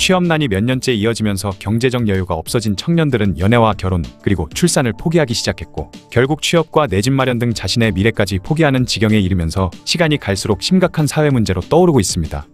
취업난이 몇 년째 이어지면서 경제적 여유가 없어진 청년들은 연애와 결혼, 그리고 출산을 포기하기 시작했고, 결국 취업과 내 집 마련 등 자신의 미래까지 포기하는 지경에 이르면서 시간이 갈수록 심각한 사회 문제로 떠오르고 있습니다.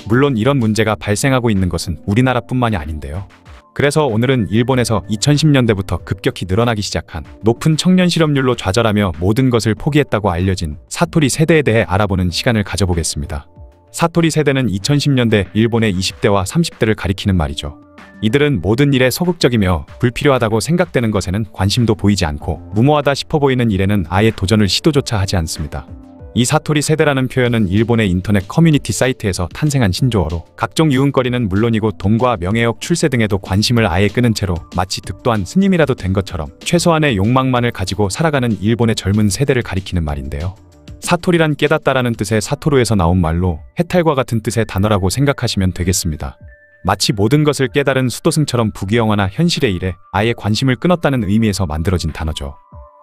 물론 이런 문제가 발생하고 있는 것은 우리나라뿐만이 아닌데요. 그래서 오늘은 일본에서 2010년대부터 급격히 늘어나기 시작한 높은 청년 실업률로 좌절하며 모든 것을 포기했다고 알려진 사토리 세대에 대해 알아보는 시간을 가져보겠습니다. 사토리 세대는 2010년대 일본의 20대와 30대를 가리키는 말이죠. 이들은 모든 일에 소극적이며 불필요하다고 생각되는 것에는 관심도 보이지 않고 무모하다 싶어 보이는 일에는 아예 도전을 시도조차 하지 않습니다. 이 사토리 세대라는 표현은 일본의 인터넷 커뮤니티 사이트에서 탄생한 신조어로 각종 유흥거리는 물론이고 돈과 명예욕, 출세 등에도 관심을 아예 끄는 채로 마치 득도한 스님이라도 된 것처럼 최소한의 욕망만을 가지고 살아가는 일본의 젊은 세대를 가리키는 말인데요. 사토리란 깨닫다라는 뜻의 사토루에서 나온 말로 해탈과 같은 뜻의 단어라고 생각하시면 되겠습니다. 마치 모든 것을 깨달은 수도승처럼 부귀영화나 현실의 일에 아예 관심을 끊었다는 의미에서 만들어진 단어죠.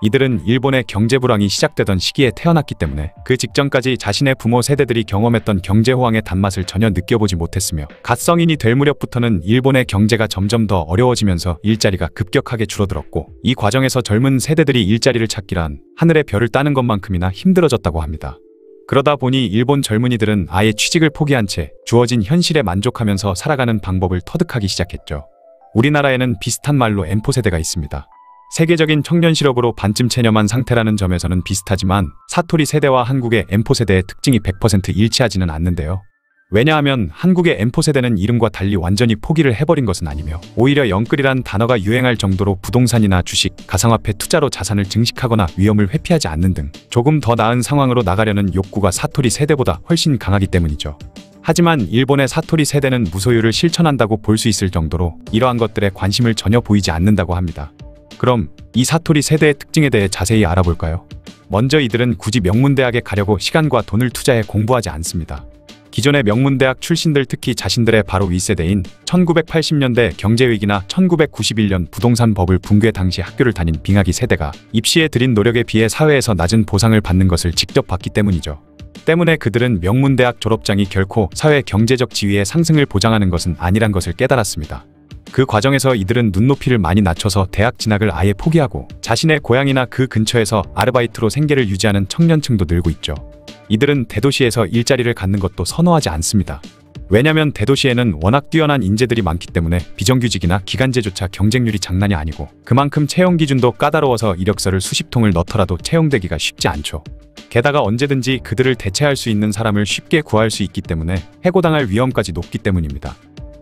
이들은 일본의 경제 불황이 시작되던 시기에 태어났기 때문에 그 직전까지 자신의 부모 세대들이 경험했던 경제 호황의 단맛을 전혀 느껴보지 못했으며, 갓 성인이 될 무렵부터는 일본의 경제가 점점 더 어려워지면서 일자리가 급격하게 줄어들었고, 이 과정에서 젊은 세대들이 일자리를 찾기란 하늘의 별을 따는 것만큼이나 힘들어졌다고 합니다. 그러다 보니 일본 젊은이들은 아예 취직을 포기한 채 주어진 현실에 만족하면서 살아가는 방법을 터득하기 시작했죠. 우리나라에는 비슷한 말로 엠포세대가 있습니다. 세계적인 청년 실업으로 반쯤 체념한 상태라는 점에서는 비슷하지만 사토리 세대와 한국의 엠포세대의 특징이 100% 일치하지는 않는데요. 왜냐하면 한국의 엠포세대는 이름과 달리 완전히 포기를 해버린 것은 아니며, 오히려 영끌이란 단어가 유행할 정도로 부동산이나 주식, 가상화폐 투자로 자산을 증식하거나 위험을 회피하지 않는 등 조금 더 나은 상황으로 나가려는 욕구가 사토리 세대보다 훨씬 강하기 때문이죠. 하지만 일본의 사토리 세대는 무소유를 실천한다고 볼 수 있을 정도로 이러한 것들에 관심을 전혀 보이지 않는다고 합니다. 그럼 이 사토리 세대의 특징에 대해 자세히 알아볼까요? 먼저 이들은 굳이 명문대학에 가려고 시간과 돈을 투자해 공부하지 않습니다. 기존의 명문대학 출신들, 특히 자신들의 바로 윗세대인 1980년대 경제위기나 1991년 부동산 버블 붕괴 당시 학교를 다닌 빙하기 세대가 입시에 들인 노력에 비해 사회에서 낮은 보상을 받는 것을 직접 봤기 때문이죠. 때문에 그들은 명문대학 졸업장이 결코 사회 경제적 지위의 상승을 보장하는 것은 아니란 것을 깨달았습니다. 그 과정에서 이들은 눈높이를 많이 낮춰서 대학 진학을 아예 포기하고 자신의 고향이나 그 근처에서 아르바이트로 생계를 유지하는 청년층도 늘고 있죠. 이들은 대도시에서 일자리를 갖는 것도 선호하지 않습니다. 왜냐면 대도시에는 워낙 뛰어난 인재들이 많기 때문에 비정규직이나 기간제조차 경쟁률이 장난이 아니고, 그만큼 채용 기준도 까다로워서 이력서를 수십 통을 넣더라도 채용되기가 쉽지 않죠. 게다가 언제든지 그들을 대체할 수 있는 사람을 쉽게 구할 수 있기 때문에 해고당할 위험까지 높기 때문입니다.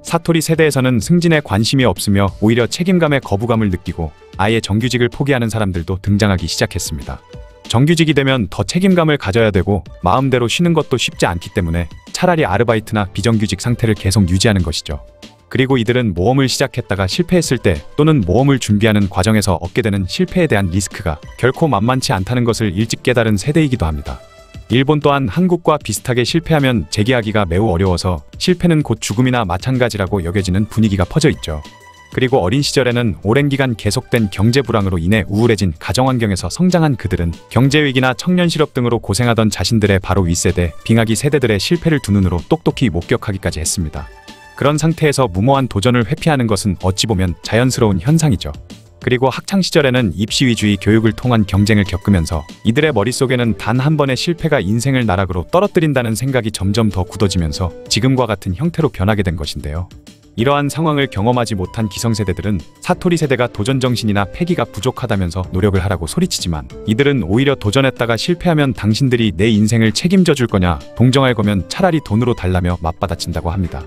사토리 세대에서는 승진에 관심이 없으며 오히려 책임감에 거부감을 느끼고 아예 정규직을 포기하는 사람들도 등장하기 시작했습니다. 정규직이 되면 더 책임감을 가져야 되고 마음대로 쉬는 것도 쉽지 않기 때문에 차라리 아르바이트나 비정규직 상태를 계속 유지하는 것이죠. 그리고 이들은 모험을 시작했다가 실패했을 때, 또는 모험을 준비하는 과정에서 얻게 되는 실패에 대한 리스크가 결코 만만치 않다는 것을 일찍 깨달은 세대이기도 합니다. 일본 또한 한국과 비슷하게 실패하면 재기하기가 매우 어려워서 실패는 곧 죽음이나 마찬가지라고 여겨지는 분위기가 퍼져 있죠. 그리고 어린 시절에는 오랜 기간 계속된 경제 불황으로 인해 우울해진 가정환경에서 성장한 그들은 경제위기나 청년 실업 등으로 고생하던 자신들의 바로 윗세대, 빙하기 세대들의 실패를 두 눈으로 똑똑히 목격하기까지 했습니다. 그런 상태에서 무모한 도전을 회피하는 것은 어찌 보면 자연스러운 현상이죠. 그리고 학창시절에는 입시 위주의 교육을 통한 경쟁을 겪으면서 이들의 머릿속에는 단 한 번의 실패가 인생을 나락으로 떨어뜨린다는 생각이 점점 더 굳어지면서 지금과 같은 형태로 변하게 된 것인데요. 이러한 상황을 경험하지 못한 기성세대들은 사토리 세대가 도전정신이나 패기가 부족하다면서 노력을 하라고 소리치지만, 이들은 오히려 도전했다가 실패하면 당신들이 내 인생을 책임져 줄 거냐, 동정할 거면 차라리 돈으로 달라며 맞받아친다고 합니다.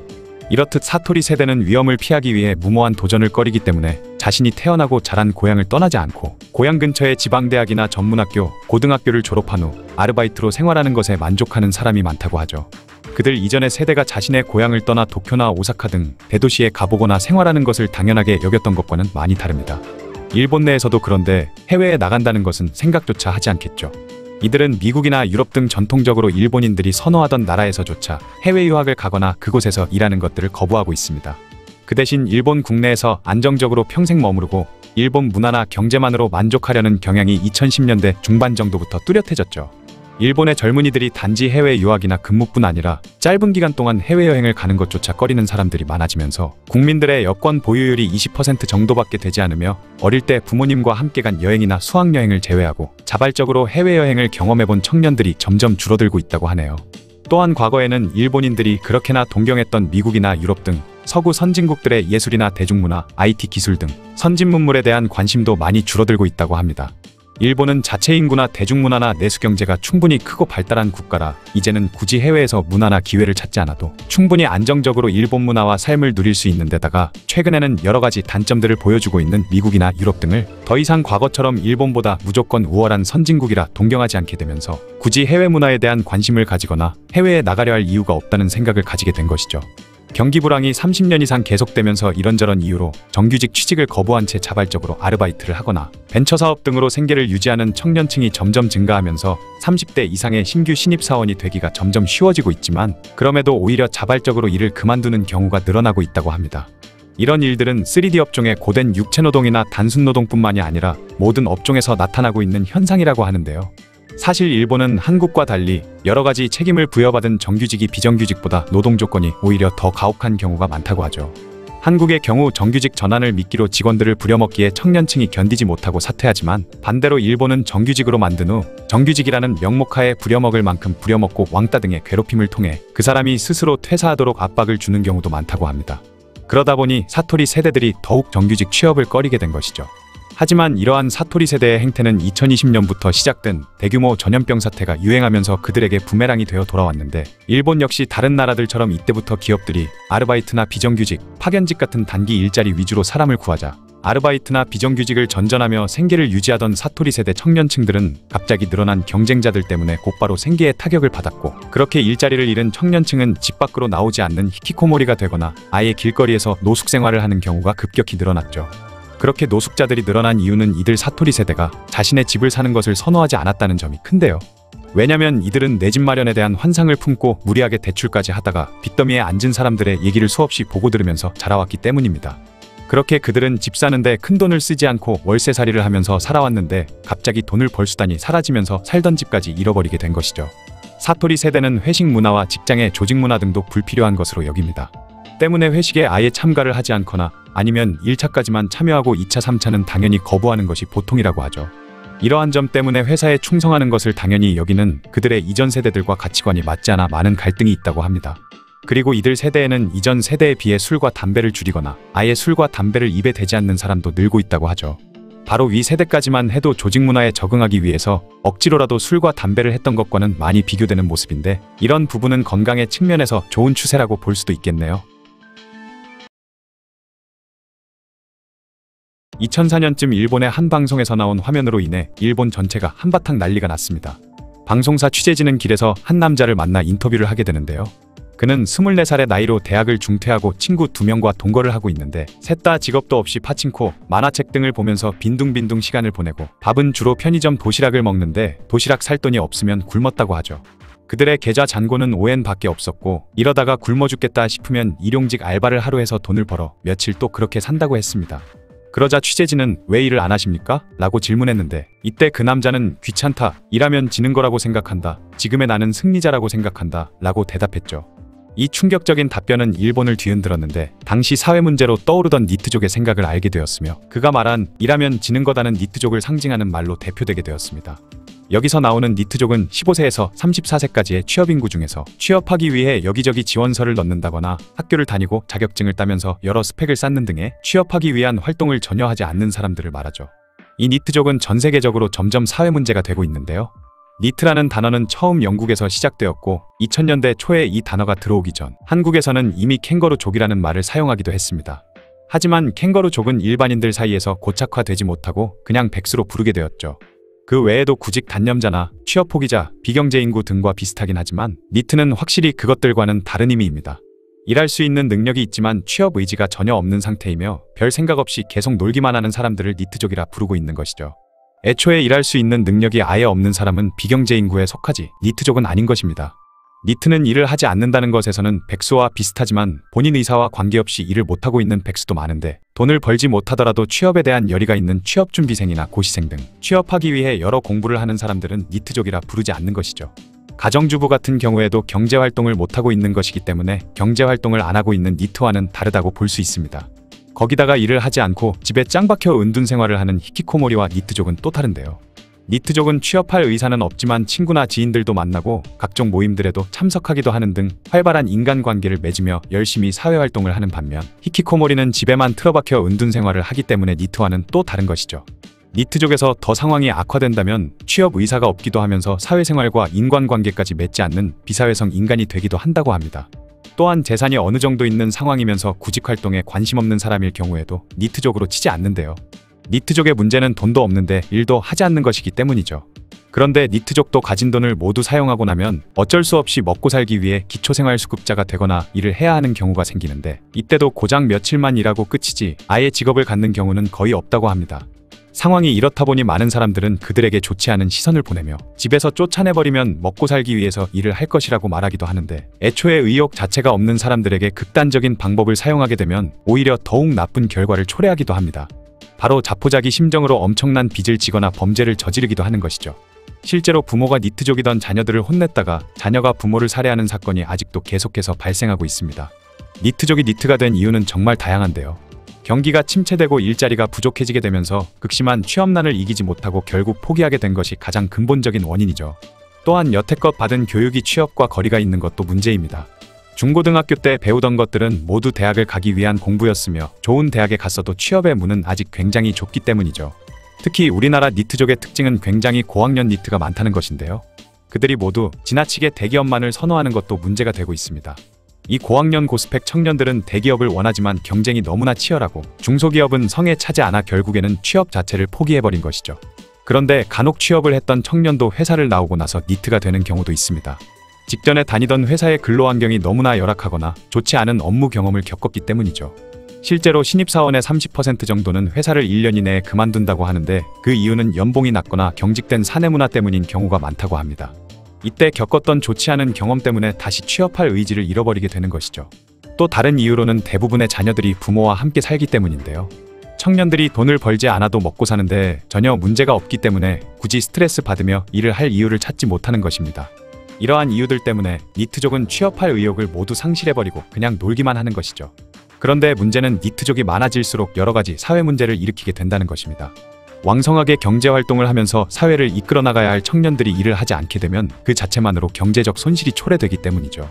이렇듯 사토리 세대는 위험을 피하기 위해 무모한 도전을 꺼리기 때문에 자신이 태어나고 자란 고향을 떠나지 않고 고향 근처의 지방대학이나 전문학교, 고등학교를 졸업한 후 아르바이트로 생활하는 것에 만족하는 사람이 많다고 하죠. 그들 이전의 세대가 자신의 고향을 떠나 도쿄나 오사카 등 대도시에 가보거나 생활하는 것을 당연하게 여겼던 것과는 많이 다릅니다. 일본 내에서도 그런데 해외에 나간다는 것은 생각조차 하지 않겠죠. 이들은 미국이나 유럽 등 전통적으로 일본인들이 선호하던 나라에서조차 해외 유학을 가거나 그곳에서 일하는 것들을 거부하고 있습니다. 그 대신 일본 국내에서 안정적으로 평생 머무르고 일본 문화나 경제만으로 만족하려는 경향이 2010년대 중반 정도부터 뚜렷해졌죠. 일본의 젊은이들이 단지 해외 유학이나 근무뿐 아니라 짧은 기간 동안 해외여행을 가는 것조차 꺼리는 사람들이 많아지면서 국민들의 여권 보유율이 20% 정도밖에 되지 않으며 어릴 때 부모님과 함께 간 여행이나 수학여행을 제외하고 자발적으로 해외여행을 경험해본 청년들이 점점 줄어들고 있다고 하네요. 또한 과거에는 일본인들이 그렇게나 동경했던 미국이나 유럽 등 서구 선진국들의 예술이나 대중문화, IT 기술 등 선진 문물에 대한 관심도 많이 줄어들고 있다고 합니다. 일본은 자체 인구나 대중문화나 내수경제가 충분히 크고 발달한 국가라 이제는 굳이 해외에서 문화나 기회를 찾지 않아도 충분히 안정적으로 일본 문화와 삶을 누릴 수 있는 데다가 최근에는 여러가지 단점들을 보여주고 있는 미국이나 유럽 등을 더 이상 과거처럼 일본보다 무조건 우월한 선진국이라 동경하지 않게 되면서 굳이 해외 문화에 대한 관심을 가지거나 해외에 나가려 할 이유가 없다는 생각을 가지게 된 것이죠. 경기 불황이 30년 이상 계속되면서 이런저런 이유로 정규직 취직을 거부한 채 자발적으로 아르바이트를 하거나 벤처사업 등으로 생계를 유지하는 청년층이 점점 증가하면서 30대 이상의 신규 신입사원이 되기가 점점 쉬워지고 있지만 그럼에도 오히려 자발적으로 일을 그만두는 경우가 늘어나고 있다고 합니다. 이런 일들은 3D 업종의 고된 육체노동이나 단순노동뿐만이 아니라 모든 업종에서 나타나고 있는 현상이라고 하는데요. 사실 일본은 한국과 달리 여러가지 책임을 부여받은 정규직이 비정규직보다 노동 조건이 오히려 더 가혹한 경우가 많다고 하죠. 한국의 경우 정규직 전환을 미끼로 직원들을 부려먹기에 청년층이 견디지 못하고 사퇴하지만 반대로 일본은 정규직으로 만든 후 정규직이라는 명목하에 부려먹을 만큼 부려먹고 왕따 등의 괴롭힘을 통해 그 사람이 스스로 퇴사하도록 압박을 주는 경우도 많다고 합니다. 그러다 보니 사토리 세대들이 더욱 정규직 취업을 꺼리게 된 것이죠. 하지만 이러한 사토리 세대의 행태는 2020년부터 시작된 대규모 전염병 사태가 유행하면서 그들에게 부메랑이 되어 돌아왔는데 일본 역시 다른 나라들처럼 이때부터 기업들이 아르바이트나 비정규직, 파견직 같은 단기 일자리 위주로 사람을 구하자 아르바이트나 비정규직을 전전하며 생계를 유지하던 사토리 세대 청년층들은 갑자기 늘어난 경쟁자들 때문에 곧바로 생계에 타격을 받았고 그렇게 일자리를 잃은 청년층은 집 밖으로 나오지 않는 히키코모리가 되거나 아예 길거리에서 노숙 생활을 하는 경우가 급격히 늘어났죠. 그렇게 노숙자들이 늘어난 이유는 이들 사토리 세대가 자신의 집을 사는 것을 선호하지 않았다는 점이 큰데요. 왜냐면 이들은 내 집 마련에 대한 환상을 품고 무리하게 대출까지 하다가 빚더미에 앉은 사람들의 얘기를 수없이 보고 들으면서 자라왔기 때문입니다. 그렇게 그들은 집 사는데 큰돈을 쓰지 않고 월세살이를 하면서 살아왔는데 갑자기 돈을 벌 수단이 사라지면서 살던 집까지 잃어버리게 된 것이죠. 사토리 세대는 회식 문화와 직장의 조직 문화 등도 불필요한 것으로 여깁니다. 때문에 회식에 아예 참가를 하지 않거나 아니면 1차까지만 참여하고 2차, 3차는 당연히 거부하는 것이 보통이라고 하죠. 이러한 점 때문에 회사에 충성하는 것을 당연히 여기는 그들의 이전 세대들과 가치관이 맞지 않아 많은 갈등이 있다고 합니다. 그리고 이들 세대에는 이전 세대에 비해 술과 담배를 줄이거나 아예 술과 담배를 입에 대지 않는 사람도 늘고 있다고 하죠. 바로 위 세대까지만 해도 조직 문화에 적응하기 위해서 억지로라도 술과 담배를 했던 것과는 많이 비교되는 모습인데 이런 부분은 건강의 측면에서 좋은 추세라고 볼 수도 있겠네요. 2004년쯤 일본의 한 방송에서 나온 화면으로 인해 일본 전체가 한바탕 난리가 났습니다. 방송사 취재진은 길에서 한 남자를 만나 인터뷰를 하게 되는데요. 그는 24살의 나이로 대학을 중퇴하고 친구 2명과 동거를 하고 있는데 셋 다 직업도 없이 파친코, 만화책 등을 보면서 빈둥빈둥 시간을 보내고 밥은 주로 편의점 도시락을 먹는데 도시락 살 돈이 없으면 굶었다고 하죠. 그들의 계좌 잔고는 5엔 밖에 없었고 이러다가 굶어 죽겠다 싶으면 일용직 알바를 하루 해서 돈을 벌어 며칠 또 그렇게 산다고 했습니다. 그러자 취재진은 왜 일을 안 하십니까? 라고 질문했는데 이때 그 남자는 귀찮다, 일하면 지는 거라고 생각한다, 지금의 나는 승리자라고 생각한다 라고 대답했죠. 이 충격적인 답변은 일본을 뒤흔들었는데 당시 사회 문제로 떠오르던 니트족의 생각을 알게 되었으며 그가 말한 일하면 지는 거다는 니트족을 상징하는 말로 대표되게 되었습니다. 여기서 나오는 니트족은 15세에서 34세까지의 취업인구 중에서 취업하기 위해 여기저기 지원서를 넣는다거나 학교를 다니고 자격증을 따면서 여러 스펙을 쌓는 등의 취업하기 위한 활동을 전혀 하지 않는 사람들을 말하죠. 이 니트족은 전 세계적으로 점점 사회 문제가 되고 있는데요. 니트라는 단어는 처음 영국에서 시작되었고 2000년대 초에 이 단어가 들어오기 전 한국에서는 이미 캥거루족이라는 말을 사용하기도 했습니다. 하지만 캥거루족은 일반인들 사이에서 고착화되지 못하고 그냥 백수로 부르게 되었죠. 그 외에도 구직 단념자나 취업 포기자, 비경제인구 등과 비슷하긴 하지만 니트는 확실히 그것들과는 다른 의미입니다. 일할 수 있는 능력이 있지만 취업 의지가 전혀 없는 상태이며 별 생각 없이 계속 놀기만 하는 사람들을 니트족이라 부르고 있는 것이죠. 애초에 일할 수 있는 능력이 아예 없는 사람은 비경제인구에 속하지 니트족은 아닌 것입니다. 니트는 일을 하지 않는다는 것에서는 백수와 비슷하지만 본인 의사와 관계없이 일을 못하고 있는 백수도 많은데, 돈을 벌지 못하더라도 취업에 대한 열의가 있는 취업준비생이나 고시생 등 취업하기 위해 여러 공부를 하는 사람들은 니트족이라 부르지 않는 것이죠. 가정주부 같은 경우에도 경제활동을 못하고 있는 것이기 때문에 경제활동을 안 하고 있는 니트와는 다르다고 볼 수 있습니다. 거기다가 일을 하지 않고 집에 짱박혀 은둔 생활을 하는 히키코모리와 니트족은 또 다른데요. 니트족은 취업할 의사는 없지만 친구나 지인들도 만나고 각종 모임들에도 참석하기도 하는 등 활발한 인간관계를 맺으며 열심히 사회활동을 하는 반면, 히키코모리는 집에만 틀어박혀 은둔 생활을 하기 때문에 니트와는 또 다른 것이죠. 니트족에서 더 상황이 악화된다면 취업 의사가 없기도 하면서 사회생활과 인간관계까지 맺지 않는 비사회성 인간이 되기도 한다고 합니다. 또한 재산이 어느 정도 있는 상황이면서 구직활동에 관심 없는 사람일 경우에도 니트족으로 치지 않는데요. 니트족의 문제는 돈도 없는데 일도 하지 않는 것이기 때문이죠. 그런데 니트족도 가진 돈을 모두 사용하고 나면 어쩔 수 없이 먹고 살기 위해 기초생활수급자가 되거나 일을 해야 하는 경우가 생기는데, 이때도 고작 며칠만 일하고 끝이지 아예 직업을 갖는 경우는 거의 없다고 합니다. 상황이 이렇다 보니 많은 사람들은 그들에게 좋지 않은 시선을 보내며 집에서 쫓아내버리면 먹고 살기 위해서 일을 할 것이라고 말하기도 하는데, 애초에 의욕 자체가 없는 사람들에게 극단적인 방법을 사용하게 되면 오히려 더욱 나쁜 결과를 초래하기도 합니다. 바로 자포자기 심정으로 엄청난 빚을 지거나 범죄를 저지르기도 하는 것이죠. 실제로 부모가 니트족이던 자녀들을 혼냈다가 자녀가 부모를 살해하는 사건이 아직도 계속해서 발생하고 있습니다. 니트족이 니트가 된 이유는 정말 다양한데요. 경기가 침체되고 일자리가 부족해지게 되면서 극심한 취업난을 이기지 못하고 결국 포기하게 된 것이 가장 근본적인 원인이죠. 또한 여태껏 받은 교육이 취업과 거리가 있는 것도 문제입니다. 중고등학교 때 배우던 것들은 모두 대학을 가기 위한 공부였으며 좋은 대학에 갔어도 취업의 문은 아직 굉장히 좁기 때문이죠. 특히 우리나라 니트족의 특징은 굉장히 고학년 니트가 많다는 것인데요. 그들이 모두 지나치게 대기업만을 선호하는 것도 문제가 되고 있습니다. 이 고학년 고스펙 청년들은 대기업을 원하지만 경쟁이 너무나 치열하고 중소기업은 성에 차지 않아 결국에는 취업 자체를 포기해버린 것이죠. 그런데 간혹 취업을 했던 청년도 회사를 나오고 나서 니트가 되는 경우도 있습니다. 직전에 다니던 회사의 근로환경이 너무나 열악하거나 좋지 않은 업무 경험을 겪었기 때문이죠. 실제로 신입사원의 30% 정도는 회사를 1년 이내에 그만둔다고 하는데, 그 이유는 연봉이 낮거나 경직된 사내문화 때문인 경우가 많다고 합니다. 이때 겪었던 좋지 않은 경험 때문에 다시 취업할 의지를 잃어버리게 되는 것이죠. 또 다른 이유로는 대부분의 자녀들이 부모와 함께 살기 때문인데요. 청년들이 돈을 벌지 않아도 먹고 사는데 전혀 문제가 없기 때문에 굳이 스트레스 받으며 일을 할 이유를 찾지 못하는 것입니다. 이러한 이유들 때문에 니트족은 취업할 의욕을 모두 상실해버리고 그냥 놀기만 하는 것이죠. 그런데 문제는 니트족이 많아질수록 여러 가지 사회 문제를 일으키게 된다는 것입니다. 왕성하게 경제활동을 하면서 사회를 이끌어 나가야 할 청년들이 일을 하지 않게 되면 그 자체만으로 경제적 손실이 초래되기 때문이죠.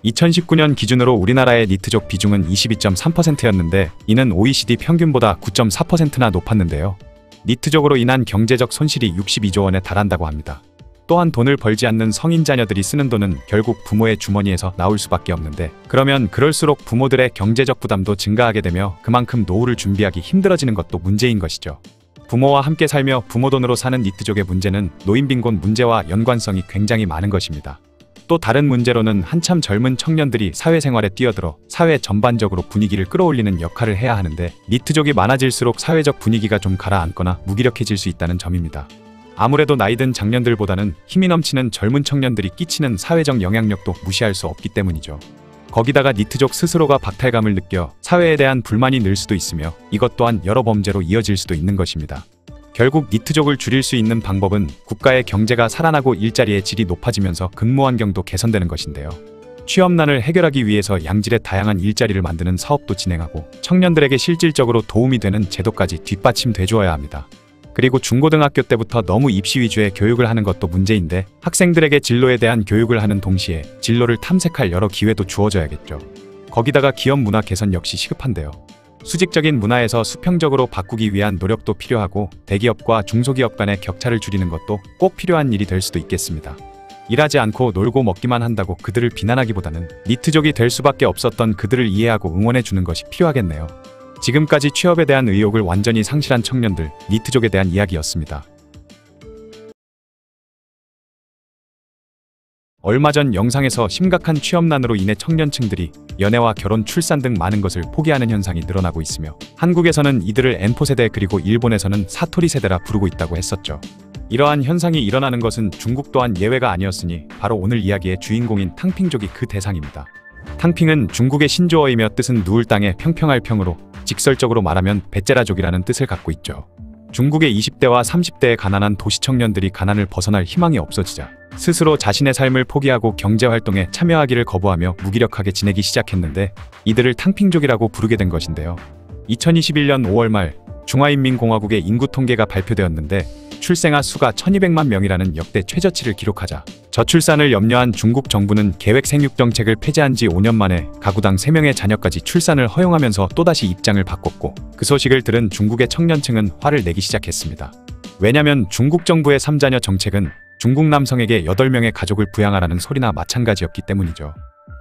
2019년 기준으로 우리나라의 니트족 비중은 22.3%였는데 이는 OECD 평균보다 9.4%나 높았는데요. 니트족으로 인한 경제적 손실이 62조 원에 달한다고 합니다. 또한 돈을 벌지 않는 성인 자녀들이 쓰는 돈은 결국 부모의 주머니에서 나올 수밖에 없는데, 그러면 그럴수록 부모들의 경제적 부담도 증가하게 되며 그만큼 노후를 준비하기 힘들어지는 것도 문제인 것이죠. 부모와 함께 살며 부모 돈으로 사는 니트족의 문제는 노인빈곤 문제와 연관성이 굉장히 많은 것입니다. 또 다른 문제로는 한참 젊은 청년들이 사회생활에 뛰어들어 사회 전반적으로 분위기를 끌어올리는 역할을 해야 하는데, 니트족이 많아질수록 사회적 분위기가 좀 가라앉거나 무기력해질 수 있다는 점입니다. 아무래도 나이든 장년들보다는 힘이 넘치는 젊은 청년들이 끼치는 사회적 영향력도 무시할 수 없기 때문이죠. 거기다가 니트족 스스로가 박탈감을 느껴 사회에 대한 불만이 늘 수도 있으며 이것 또한 여러 범죄로 이어질 수도 있는 것입니다. 결국 니트족을 줄일 수 있는 방법은 국가의 경제가 살아나고 일자리의 질이 높아지면서 근무 환경도 개선되는 것인데요. 취업난을 해결하기 위해서 양질의 다양한 일자리를 만드는 사업도 진행하고 청년들에게 실질적으로 도움이 되는 제도까지 뒷받침돼 주어야 합니다. 그리고 중고등학교 때부터 너무 입시 위주의 교육을 하는 것도 문제인데, 학생들에게 진로에 대한 교육을 하는 동시에 진로를 탐색할 여러 기회도 주어져야겠죠. 거기다가 기업 문화 개선 역시 시급한데요. 수직적인 문화에서 수평적으로 바꾸기 위한 노력도 필요하고, 대기업과 중소기업 간의 격차를 줄이는 것도 꼭 필요한 일이 될 수도 있겠습니다. 일하지 않고 놀고 먹기만 한다고 그들을 비난하기보다는 니트족이 될 수밖에 없었던 그들을 이해하고 응원해 주는 것이 필요하겠네요. 지금까지 취업에 대한 의욕을 완전히 상실한 청년들, 니트족에 대한 이야기였습니다. 얼마 전 영상에서 심각한 취업난으로 인해 청년층들이 연애와 결혼, 출산 등 많은 것을 포기하는 현상이 늘어나고 있으며, 한국에서는 이들을 N포 세대 그리고 일본에서는 사토리 세대라 부르고 있다고 했었죠. 이러한 현상이 일어나는 것은 중국 또한 예외가 아니었으니 바로 오늘 이야기의 주인공인 탕핑족이 그 대상입니다. 탕핑은 중국의 신조어이며 뜻은 누울 땅에 평평할 평으로 직설적으로 말하면 베제라족이라는 뜻을 갖고 있죠. 중국의 20대와 30대의 가난한 도시 청년들이 가난을 벗어날 희망이 없어지자 스스로 자신의 삶을 포기하고 경제활동에 참여하기를 거부하며 무기력하게 지내기 시작했는데 이들을 탕핑족이라고 부르게 된 것인데요. 2021년 5월 말 중화인민공화국의 인구 통계가 발표되었는데 출생아 수가 1200만 명이라는 역대 최저치를 기록하자 저출산을 염려한 중국 정부는 계획 생육 정책을 폐지한 지 5년 만에 가구당 3명의 자녀까지 출산을 허용하면서 또다시 입장을 바꿨고 그 소식을 들은 중국의 청년층은 화를 내기 시작했습니다. 왜냐면 중국 정부의 3자녀 정책은 중국 남성에게 8명의 가족을 부양하라는 소리나 마찬가지였기 때문이죠.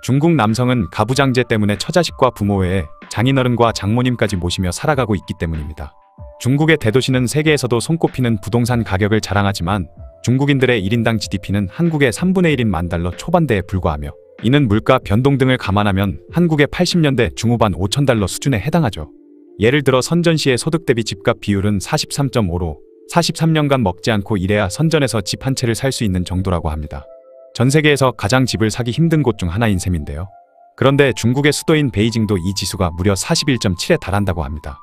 중국 남성은 가부장제 때문에 처자식과 부모 외에 장인어른과 장모님까지 모시며 살아가고 있기 때문입니다. 중국의 대도시는 세계에서도 손꼽히는 부동산 가격을 자랑하지만 중국인들의 1인당 GDP는 한국의 3분의 1인 $10,000 초반대에 불과하며 이는 물가 변동 등을 감안하면 한국의 80년대 중후반 $5,000 수준에 해당하죠. 예를 들어 선전시의 소득 대비 집값 비율은 43.5로 43년간 먹지 않고 일해야 선전에서 집 한 채를 살 수 있는 정도라고 합니다. 전 세계에서 가장 집을 사기 힘든 곳 중 하나인 셈인데요. 그런데 중국의 수도인 베이징도 이 지수가 무려 41.7에 달한다고 합니다.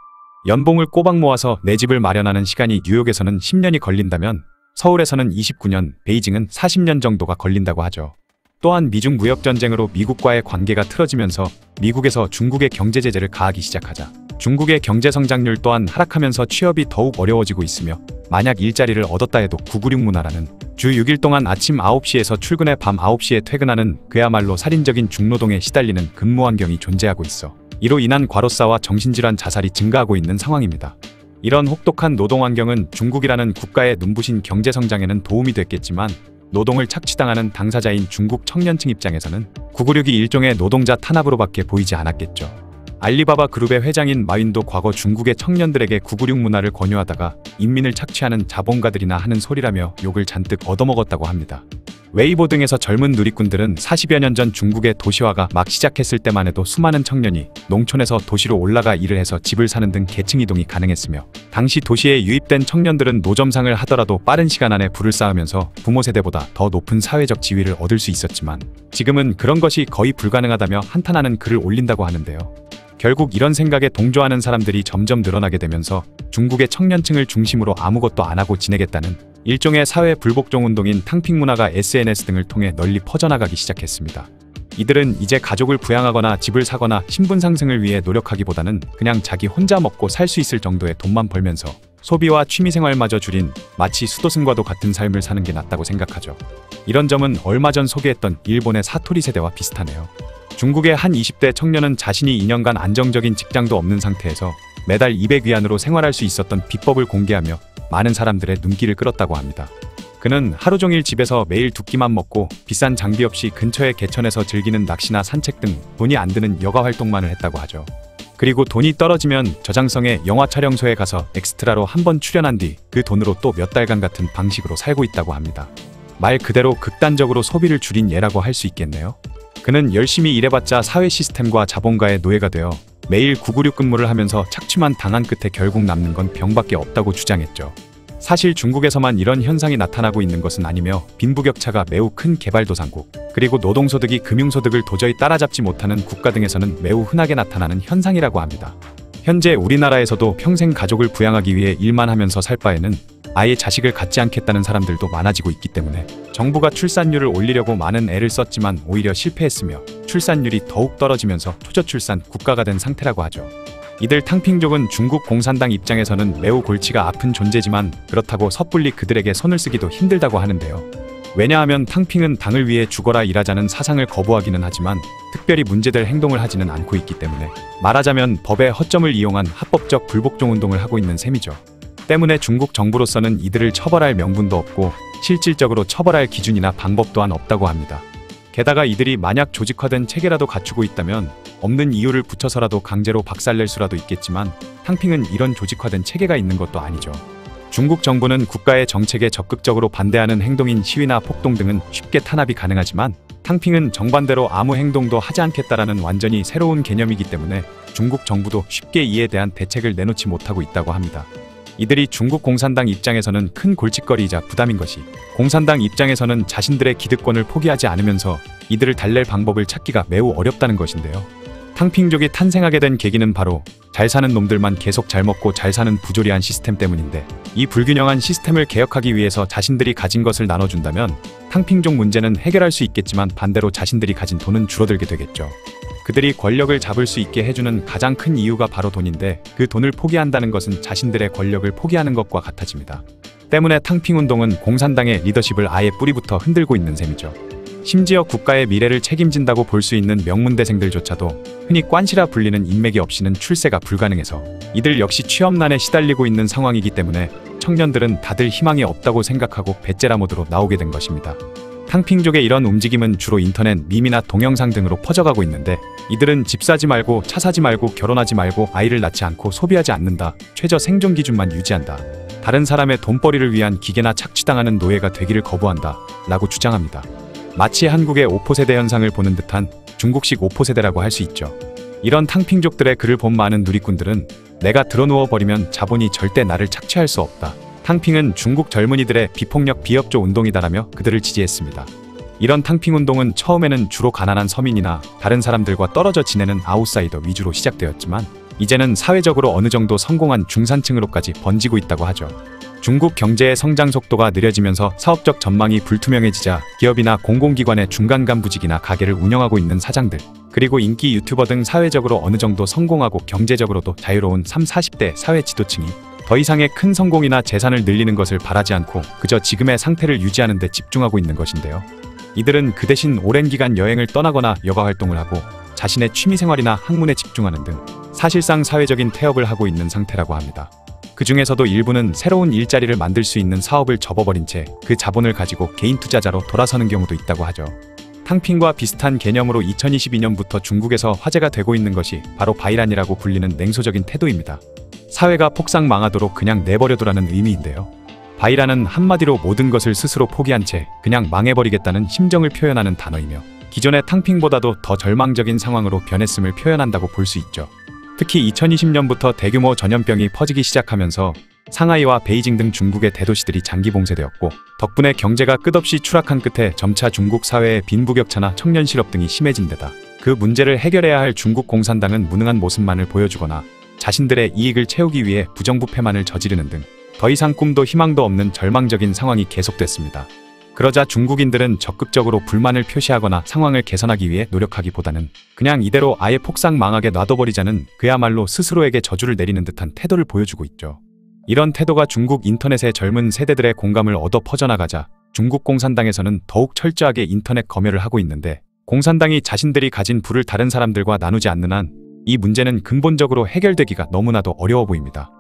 연봉을 꼬박 모아서 내 집을 마련하는 시간이 뉴욕에서는 10년이 걸린다면 서울에서는 29년, 베이징은 40년 정도가 걸린다고 하죠. 또한 미중 무역전쟁으로 미국과의 관계가 틀어지면서 미국에서 중국의 경제 제재를 가하기 시작하자 중국의 경제 성장률 또한 하락하면서 취업이 더욱 어려워지고 있으며 만약 일자리를 얻었다 해도 996 문화라는 주 6일 동안 아침 9시에서 출근해 밤 9시에 퇴근하는 그야말로 살인적인 중노동에 시달리는 근무 환경이 존재하고 있어 이로 인한 과로사와 정신질환 자살이 증가하고 있는 상황입니다. 이런 혹독한 노동 환경은 중국이라는 국가의 눈부신 경제 성장에는 도움이 됐겠지만 노동을 착취당하는 당사자인 중국 청년층 입장에서는 996이 일종의 노동자 탄압으로밖에 보이지 않았겠죠. 알리바바 그룹의 회장인 마윈도 과거 중국의 청년들에게 996 문화를 권유하다가 인민을 착취하는 자본가들이나 하는 소리라며 욕을 잔뜩 얻어먹었다고 합니다. 웨이보 등에서 젊은 누리꾼들은 40여 년 전 중국의 도시화가 막 시작했을 때만 해도 수많은 청년이 농촌에서 도시로 올라가 일을 해서 집을 사는 등 계층 이동이 가능했으며 당시 도시에 유입된 청년들은 노점상을 하더라도 빠른 시간 안에 부를 쌓으면서 부모 세대보다 더 높은 사회적 지위를 얻을 수 있었지만 지금은 그런 것이 거의 불가능하다며 한탄하는 글을 올린다고 하는데요. 결국 이런 생각에 동조하는 사람들이 점점 늘어나게 되면서 중국의 청년층을 중심으로 아무것도 안 하고 지내겠다는 일종의 사회 불복종 운동인 탕핑 문화가 SNS 등을 통해 널리 퍼져나가기 시작했습니다. 이들은 이제 가족을 부양하거나 집을 사거나 신분 상승을 위해 노력하기보다는 그냥 자기 혼자 먹고 살 수 있을 정도의 돈만 벌면서 소비와 취미생활마저 줄인 마치 수도승과도 같은 삶을 사는 게 낫다고 생각하죠. 이런 점은 얼마 전 소개했던 일본의 사토리 세대와 비슷하네요. 중국의 한 20대 청년은 자신이 2년간 안정적인 직장도 없는 상태에서 매달 200위안으로 생활할 수 있었던 비법을 공개하며 많은 사람들의 눈길을 끌었다고 합니다. 그는 하루 종일 집에서 매일 두 끼만 먹고 비싼 장비 없이 근처의 개천에서 즐기는 낚시나 산책 등 돈이 안 드는 여가 활동만을 했다고 하죠. 그리고 돈이 떨어지면 저장성의 영화 촬영소에 가서 엑스트라로 한 번 출연한 뒤 그 돈으로 또 몇 달간 같은 방식으로 살고 있다고 합니다. 말 그대로 극단적으로 소비를 줄인 예라고 할 수 있겠네요. 그는 열심히 일해봤자 사회 시스템과 자본가의 노예가 되어 매일 996 근무를 하면서 착취만 당한 끝에 결국 남는 건 병밖에 없다고 주장했죠. 사실 중국에서만 이런 현상이 나타나고 있는 것은 아니며 빈부격차가 매우 큰 개발도상국, 그리고 노동소득이 금융소득을 도저히 따라잡지 못하는 국가 등에서는 매우 흔하게 나타나는 현상이라고 합니다. 현재 우리나라에서도 평생 가족을 부양하기 위해 일만 하면서 살 바에는 아예 자식을 갖지 않겠다는 사람들도 많아지고 있기 때문에 정부가 출산율을 올리려고 많은 애를 썼지만 오히려 실패했으며 출산율이 더욱 떨어지면서 초저출산 국가가 된 상태라고 하죠. 이들 탕핑족은 중국 공산당 입장에서는 매우 골치가 아픈 존재지만 그렇다고 섣불리 그들에게 손을 쓰기도 힘들다고 하는데요. 왜냐하면 탕핑은 당을 위해 죽어라 일하자는 사상을 거부하기는 하지만 특별히 문제될 행동을 하지는 않고 있기 때문에 말하자면 법의 허점을 이용한 합법적 불복종 운동을 하고 있는 셈이죠. 때문에 중국 정부로서는 이들을 처벌할 명분도 없고 실질적으로 처벌할 기준이나 방법 또한 없다고 합니다. 게다가 이들이 만약 조직화된 체계라도 갖추고 있다면 없는 이유를 붙여서라도 강제로 박살낼 수라도 있겠지만 탕핑은 이런 조직화된 체계가 있는 것도 아니죠. 중국 정부는 국가의 정책에 적극적으로 반대하는 행동인 시위나 폭동 등은 쉽게 탄압이 가능하지만 탕핑은 정반대로 아무 행동도 하지 않겠다라는 완전히 새로운 개념이기 때문에 중국 정부도 쉽게 이에 대한 대책을 내놓지 못하고 있다고 합니다. 이들이 중국 공산당 입장에서는 큰 골칫거리이자 부담인 것이, 공산당 입장에서는 자신들의 기득권을 포기하지 않으면서 이들을 달랠 방법을 찾기가 매우 어렵다는 것인데요. 탕핑족이 탄생하게 된 계기는 바로 잘 사는 놈들만 계속 잘 먹고 잘 사는 부조리한 시스템 때문인데, 이 불균형한 시스템을 개혁하기 위해서 자신들이 가진 것을 나눠준다면 탕핑족 문제는 해결할 수 있겠지만 반대로 자신들이 가진 돈은 줄어들게 되겠죠. 그들이 권력을 잡을 수 있게 해주는 가장 큰 이유가 바로 돈인데, 그 돈을 포기한다는 것은 자신들의 권력을 포기하는 것과 같아집니다. 때문에 탕핑운동은 공산당의 리더십을 아예 뿌리부터 흔들고 있는 셈이죠. 심지어 국가의 미래를 책임진다고 볼 수 있는 명문대생들조차도 흔히 관시라 불리는 인맥이 없이는 출세가 불가능해서 이들 역시 취업난에 시달리고 있는 상황이기 때문에 청년들은 다들 희망이 없다고 생각하고 배째라 모드로 나오게 된 것입니다. 탕핑족의 이런 움직임은 주로 인터넷 밈이나 동영상 등으로 퍼져가고 있는데, 이들은 집 사지 말고 차 사지 말고 결혼하지 말고 아이를 낳지 않고 소비하지 않는다, 최저 생존 기준만 유지한다, 다른 사람의 돈벌이를 위한 기계나 착취당하는 노예가 되기를 거부한다 라고 주장합니다. 마치 한국의 5포세대 현상을 보는 듯한 중국식 5포세대라고 할 수 있죠. 이런 탕핑족들의 글을 본 많은 누리꾼들은 내가 드러누워 버리면 자본이 절대 나를 착취할 수 없다, 탕핑은 중국 젊은이들의 비폭력 비협조 운동이다라며 그들을 지지했습니다. 이런 탕핑운동은 처음에는 주로 가난한 서민이나 다른 사람들과 떨어져 지내는 아웃사이더 위주로 시작되었지만 이제는 사회적으로 어느 정도 성공한 중산층으로까지 번지고 있다고 하죠. 중국 경제의 성장 속도가 느려지면서 사업적 전망이 불투명해지자 기업이나 공공기관의 중간 간부직이나 가게를 운영하고 있는 사장들, 그리고 인기 유튜버 등 사회적으로 어느 정도 성공하고 경제적으로도 자유로운 30, 40대 사회 지도층이 더 이상의 큰 성공이나 재산을 늘리는 것을 바라지 않고 그저 지금의 상태를 유지하는 데 집중하고 있는 것인데요. 이들은 그 대신 오랜 기간 여행을 떠나거나 여가 활동을 하고 자신의 취미생활이나 학문에 집중하는 등 사실상 사회적인 태업을 하고 있는 상태라고 합니다. 그 중에서도 일부는 새로운 일자리를 만들 수 있는 사업을 접어버린 채 그 자본을 가지고 개인 투자자로 돌아서는 경우도 있다고 하죠. 탕핑과 비슷한 개념으로 2022년부터 중국에서 화제가 되고 있는 것이 바로 바이란이라고 불리는 냉소적인 태도입니다. 사회가 폭삭 망하도록 그냥 내버려두라는 의미인데요. 바이란은 한마디로 모든 것을 스스로 포기한 채 그냥 망해버리겠다는 심정을 표현하는 단어이며, 기존의 탕핑보다도 더 절망적인 상황으로 변했음을 표현한다고 볼 수 있죠. 특히 2020년부터 대규모 전염병이 퍼지기 시작하면서 상하이와 베이징 등 중국의 대도시들이 장기 봉쇄되었고, 덕분에 경제가 끝없이 추락한 끝에 점차 중국 사회의 빈부격차나 청년 실업 등이 심해진 데다 그 문제를 해결해야 할 중국 공산당은 무능한 모습만을 보여주거나 자신들의 이익을 채우기 위해 부정부패만을 저지르는 등 더 이상 꿈도 희망도 없는 절망적인 상황이 계속됐습니다. 그러자 중국인들은 적극적으로 불만을 표시하거나 상황을 개선하기 위해 노력하기보다는 그냥 이대로 아예 폭삭 망하게 놔둬버리자는 그야말로 스스로에게 저주를 내리는 듯한 태도를 보여주고 있죠. 이런 태도가 중국 인터넷의 젊은 세대들의 공감을 얻어 퍼져나가자 중국 공산당에서는 더욱 철저하게 인터넷 검열을 하고 있는데, 공산당이 자신들이 가진 부를 다른 사람들과 나누지 않는 한 이 문제는 근본적으로 해결되기가 너무나도 어려워 보입니다.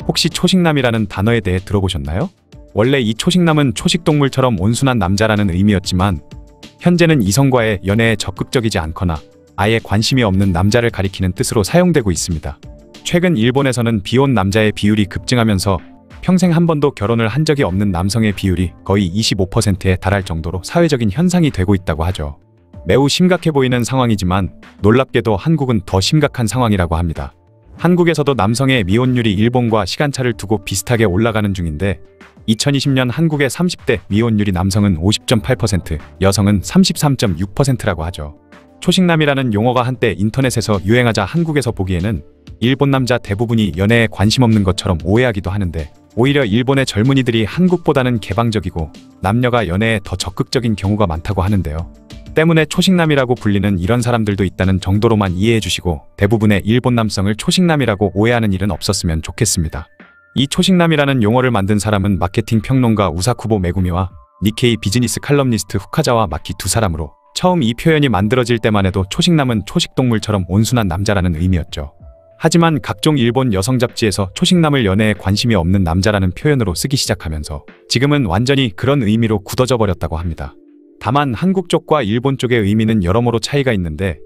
혹시 초식남이라는 단어에 대해 들어보셨나요? 원래 이 초식남은 초식동물처럼 온순한 남자라는 의미였지만 현재는 이성과의 연애에 적극적이지 않거나 아예 관심이 없는 남자를 가리키는 뜻으로 사용되고 있습니다. 최근 일본에서는 비혼 남자의 비율이 급증하면서 평생 한 번도 결혼을 한 적이 없는 남성의 비율이 거의 25%에 달할 정도로 사회적인 현상이 되고 있다고 하죠. 매우 심각해 보이는 상황이지만 놀랍게도 한국은 더 심각한 상황이라고 합니다. 한국에서도 남성의 미혼율이 일본과 시간차를 두고 비슷하게 올라가는 중인데, 2020년 한국의 30대 미혼율이 남성은 50.8%, 여성은 33.6%라고 하죠. 초식남이라는 용어가 한때 인터넷에서 유행하자 한국에서 보기에는 일본 남자 대부분이 연애에 관심 없는 것처럼 오해하기도 하는데, 오히려 일본의 젊은이들이 한국보다는 개방적이고 남녀가 연애에 더 적극적인 경우가 많다고 하는데요. 때문에 초식남이라고 불리는 이런 사람들도 있다는 정도로만 이해해 주시고 대부분의 일본 남성을 초식남이라고 오해하는 일은 없었으면 좋겠습니다. 이 초식남이라는 용어를 만든 사람은 마케팅 평론가 우사쿠보 메구미와 니케이 비즈니스 칼럼니스트 후카자와 마키 두 사람으로, 처음 이 표현이 만들어질 때만 해도 초식남은 초식동물처럼 온순한 남자라는 의미였죠. 하지만 각종 일본 여성 잡지에서 초식남을 연애에 관심이 없는 남자라는 표현으로 쓰기 시작하면서 지금은 완전히 그런 의미로 굳어져 버렸다고 합니다. 다만 한국 쪽과 일본 쪽의 의미는 여러모로 차이가 있는데,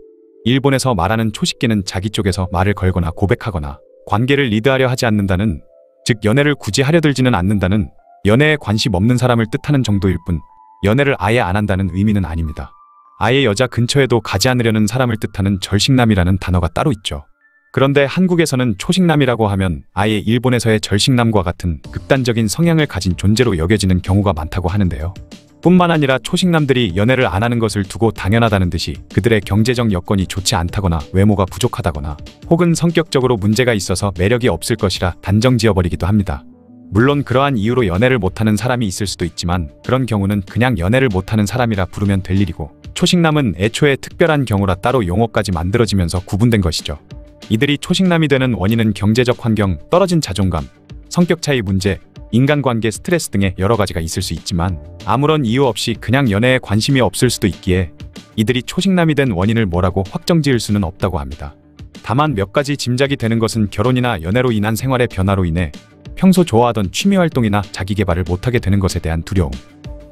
일본에서 말하는 초식계는 자기 쪽에서 말을 걸거나 고백하거나 관계를 리드하려 하지 않는다는, 즉 연애를 굳이 하려 들지는 않는다는, 연애에 관심 없는 사람을 뜻하는 정도일 뿐 연애를 아예 안 한다는 의미는 아닙니다. 아예 여자 근처에도 가지 않으려는 사람을 뜻하는 절식남이라는 단어가 따로 있죠. 그런데 한국에서는 초식남이라고 하면 아예 일본에서의 절식남과 같은 극단적인 성향을 가진 존재로 여겨지는 경우가 많다고 하는데요. 뿐만 아니라 초식남들이 연애를 안 하는 것을 두고 당연하다는 듯이 그들의 경제적 여건이 좋지 않다거나 외모가 부족하다거나 혹은 성격적으로 문제가 있어서 매력이 없을 것이라 단정 지어버리기도 합니다. 물론 그러한 이유로 연애를 못하는 사람이 있을 수도 있지만 그런 경우는 그냥 연애를 못하는 사람이라 부르면 될 일이고, 초식남은 애초에 특별한 경우라 따로 용어까지 만들어지면서 구분된 것이죠. 이들이 초식남이 되는 원인은 경제적 환경, 떨어진 자존감, 성격 차이 문제, 인간관계 스트레스 등의 여러 가지가 있을 수 있지만 아무런 이유 없이 그냥 연애에 관심이 없을 수도 있기에 이들이 초식남이 된 원인을 뭐라고 확정지을 수는 없다고 합니다. 다만 몇 가지 짐작이 되는 것은 결혼이나 연애로 인한 생활의 변화로 인해 평소 좋아하던 취미활동이나 자기개발을 못하게 되는 것에 대한 두려움,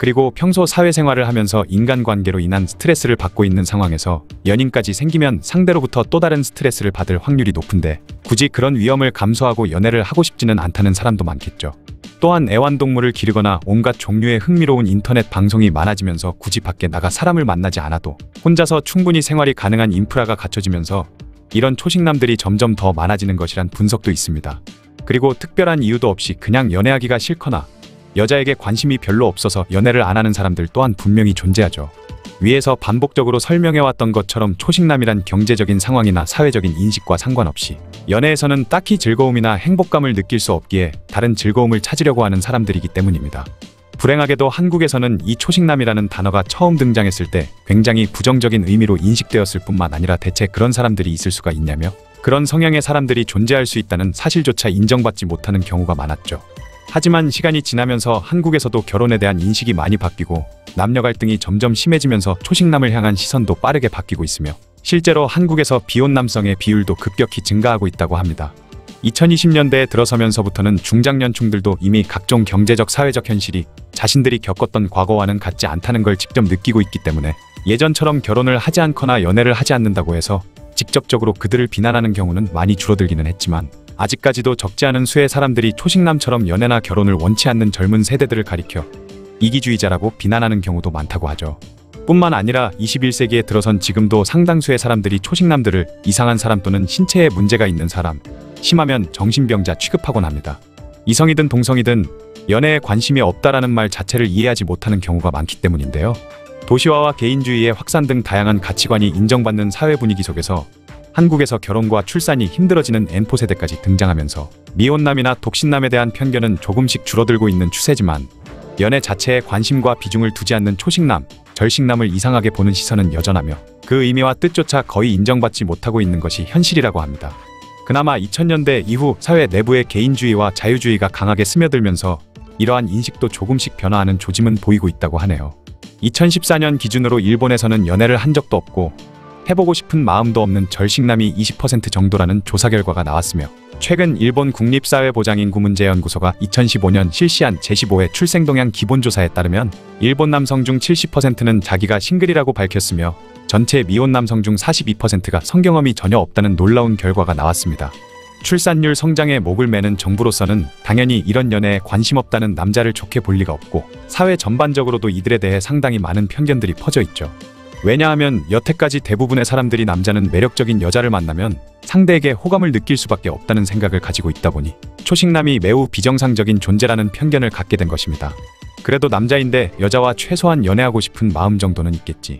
그리고 평소 사회생활을 하면서 인간관계로 인한 스트레스를 받고 있는 상황에서 연인까지 생기면 상대로부터 또 다른 스트레스를 받을 확률이 높은데 굳이 그런 위험을 감수하고 연애를 하고 싶지는 않다는 사람도 많겠죠. 또한 애완동물을 기르거나 온갖 종류의 흥미로운 인터넷 방송이 많아지면서 굳이 밖에 나가 사람을 만나지 않아도 혼자서 충분히 생활이 가능한 인프라가 갖춰지면서 이런 초식남들이 점점 더 많아지는 것이란 분석도 있습니다. 그리고 특별한 이유도 없이 그냥 연애하기가 싫거나 여자에게 관심이 별로 없어서 연애를 안 하는 사람들 또한 분명히 존재하죠. 위에서 반복적으로 설명해왔던 것처럼 초식남이란 경제적인 상황이나 사회적인 인식과 상관없이 연애에서는 딱히 즐거움이나 행복감을 느낄 수 없기에 다른 즐거움을 찾으려고 하는 사람들이기 때문입니다. 불행하게도 한국에서는 이 초식남이라는 단어가 처음 등장했을 때 굉장히 부정적인 의미로 인식되었을 뿐만 아니라 대체 그런 사람들이 있을 수가 있냐며 그런 성향의 사람들이 존재할 수 있다는 사실조차 인정받지 못하는 경우가 많았죠. 하지만 시간이 지나면서 한국에서도 결혼에 대한 인식이 많이 바뀌고 남녀 갈등이 점점 심해지면서 초식남을 향한 시선도 빠르게 바뀌고 있으며 실제로 한국에서 비혼 남성의 비율도 급격히 증가하고 있다고 합니다. 2020년대에 들어서면서부터는 중장년층들도 이미 각종 경제적 사회적 현실이 자신들이 겪었던 과거와는 같지 않다는 걸 직접 느끼고 있기 때문에 예전처럼 결혼을 하지 않거나 연애를 하지 않는다고 해서 직접적으로 그들을 비난하는 경우는 많이 줄어들기는 했지만 아직까지도 적지 않은 수의 사람들이 초식남처럼 연애나 결혼을 원치 않는 젊은 세대들을 가리켜 이기주의자라고 비난하는 경우도 많다고 하죠. 뿐만 아니라 21세기에 들어선 지금도 상당수의 사람들이 초식남들을 이상한 사람 또는 신체에 문제가 있는 사람, 심하면 정신병자 취급하곤 합니다. 이성이든 동성이든 연애에 관심이 없다라는 말 자체를 이해하지 못하는 경우가 많기 때문인데요. 도시화와 개인주의의 확산 등 다양한 가치관이 인정받는 사회 분위기 속에서 한국에서 결혼과 출산이 힘들어지는 N포세대까지 등장하면서 미혼남이나 독신남에 대한 편견은 조금씩 줄어들고 있는 추세지만 연애 자체에 관심과 비중을 두지 않는 초식남, 절식남을 이상하게 보는 시선은 여전하며 그 의미와 뜻조차 거의 인정받지 못하고 있는 것이 현실이라고 합니다. 그나마 2000년대 이후 사회 내부의 개인주의와 자유주의가 강하게 스며들면서 이러한 인식도 조금씩 변화하는 조짐은 보이고 있다고 하네요. 2014년 기준으로 일본에서는 연애를 한 적도 없고 해보고 싶은 마음도 없는 절식남이 20% 정도라는 조사 결과가 나왔으며 최근 일본 국립사회보장인구문제연구소가 2015년 실시한 제15회 출생동향 기본조사에 따르면 일본 남성 중 70%는 자기가 싱글이라고 밝혔으며 전체 미혼 남성 중 42%가 성경험이 전혀 없다는 놀라운 결과가 나왔습니다. 출산율 성장에 목을 매는 정부로서는 당연히 이런 연애에 관심 없다는 남자를 좋게 볼 리가 없고 사회 전반적으로도 이들에 대해 상당히 많은 편견들이 퍼져 있죠. 왜냐하면 여태까지 대부분의 사람들이 남자는 매력적인 여자를 만나면 상대에게 호감을 느낄 수밖에 없다는 생각을 가지고 있다 보니 초식남이 매우 비정상적인 존재라는 편견을 갖게 된 것입니다. 그래도 남자인데 여자와 최소한 연애하고 싶은 마음 정도는 있겠지.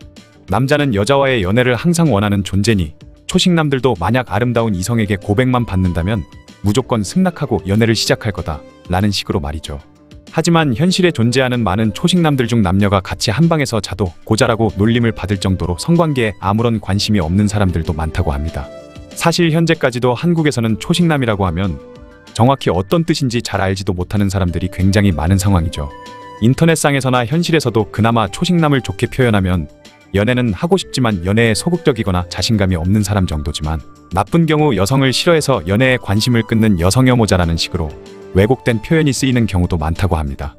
남자는 여자와의 연애를 항상 원하는 존재니 초식남들도 만약 아름다운 이성에게 고백만 받는다면 무조건 승낙하고 연애를 시작할 거다 라는 식으로 말이죠. 하지만 현실에 존재하는 많은 초식남들 중 남녀가 같이 한 방에서 자도 고자라고 놀림을 받을 정도로 성관계에 아무런 관심이 없는 사람들도 많다고 합니다. 사실 현재까지도 한국에서는 초식남이라고 하면 정확히 어떤 뜻인지 잘 알지도 못하는 사람들이 굉장히 많은 상황이죠. 인터넷상에서나 현실에서도 그나마 초식남을 좋게 표현하면 연애는 하고 싶지만 연애에 소극적이거나 자신감이 없는 사람 정도지만 나쁜 경우 여성을 싫어해서 연애에 관심을 끊는 여성혐오자라는 식으로 왜곡된 표현이 쓰이는 경우도 많다고 합니다.